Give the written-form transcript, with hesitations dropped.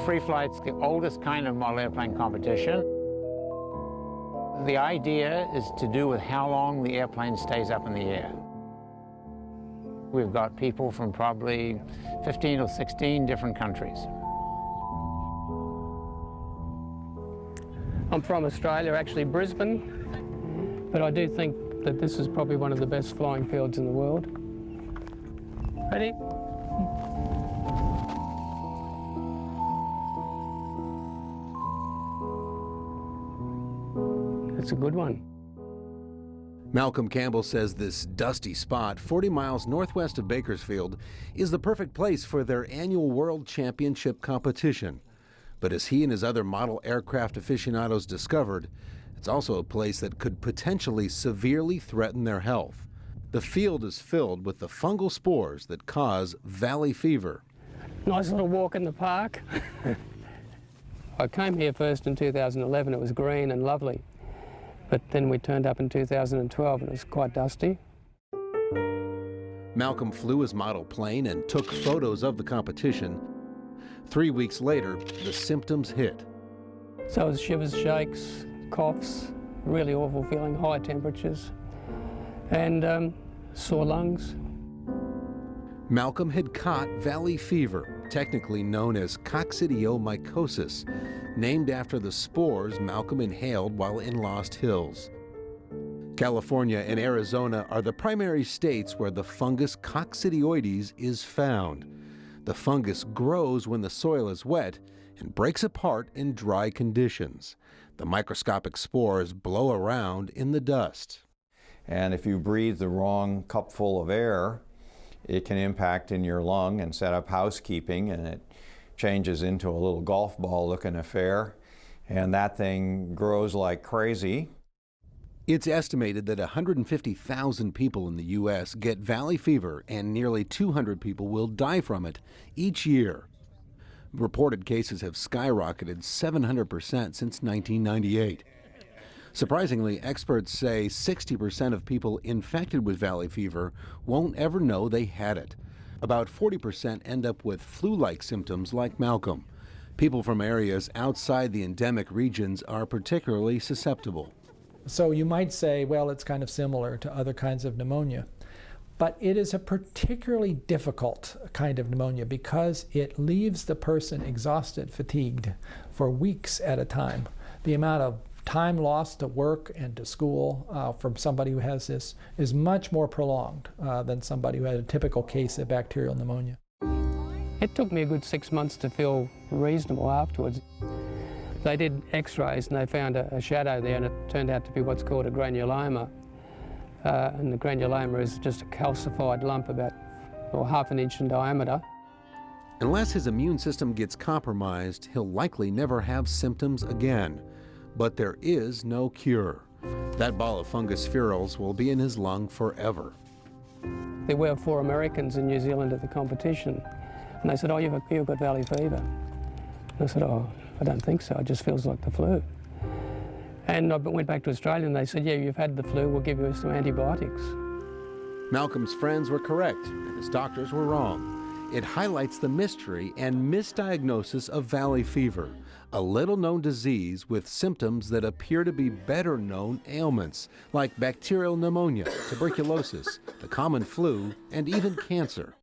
Free flight's the oldest kind of model airplane competition. The idea is to do with how long the airplane stays up in the air. We've got people from probably 15 or 16 different countries. I'm from Australia, actually Brisbane, but I do think that this is probably one of the best flying fields in the world. Ready? It's a good one. Malcolm Campbell says this dusty spot, 40 miles northwest of Bakersfield, is the perfect place for their annual World Championship competition. But as he and his other model aircraft aficionados discovered, it's also a place that could potentially severely threaten their health. The field is filled with the fungal spores that cause valley fever. Nice little walk in the park. I came here first in 2011. It was green and lovely. But then we turned up in 2012 and it was quite dusty. Malcolm flew his model plane and took photos of the competition. 3 weeks later, the symptoms hit. So it was shivers, shakes, coughs, really awful feeling, high temperatures, and sore lungs. Malcolm had caught valley fever, technically known as coccidiomycosis, named after the spores Malcolm inhaled while in Lost Hills. California and Arizona are the primary states where the fungus Coccidioides is found. The fungus grows when the soil is wet and breaks apart in dry conditions. The microscopic spores blow around in the dust. And if you breathe the wrong cupful of air, it can impact in your lung and set up housekeeping, and it changes into a little golf ball looking affair, and that thing grows like crazy. It's estimated that 150,000 people in the U.S. get valley fever, and nearly 200 people will die from it each year. Reported cases have skyrocketed 700% since 1998. Surprisingly, experts say 60% of people infected with valley fever won't ever know they had it. About 40% end up with flu-like symptoms like Malcolm. People from areas outside the endemic regions are particularly susceptible. So you might say, well, it's kind of similar to other kinds of pneumonia. But it is a particularly difficult kind of pneumonia because it leaves the person exhausted, fatigued, for weeks at a time. The amount of time lost to work and to school from somebody who has this is much more prolonged than somebody who had a typical case of bacterial pneumonia. It took me a good 6 months to feel reasonable afterwards. They did x-rays and they found a shadow there, and it turned out to be what's called a granuloma. And the granuloma is just a calcified lump about half an inch in diameter. Unless his immune system gets compromised, he'll likely never have symptoms again. But there is no cure. That ball of fungus spherules will be in his lung forever. There were 4 Americans in New Zealand at the competition, and they said, "Oh, you've got valley fever." And I said, "Oh, I don't think so. It just feels like the flu." And I went back to Australia and they said, "Yeah, you've had the flu, we'll give you some antibiotics." Malcolm's friends were correct, and his doctors were wrong. It highlights the mystery and misdiagnosis of valley fever, a little-known disease with symptoms that appear to be better-known ailments, like bacterial pneumonia, tuberculosis, the common flu, and even cancer.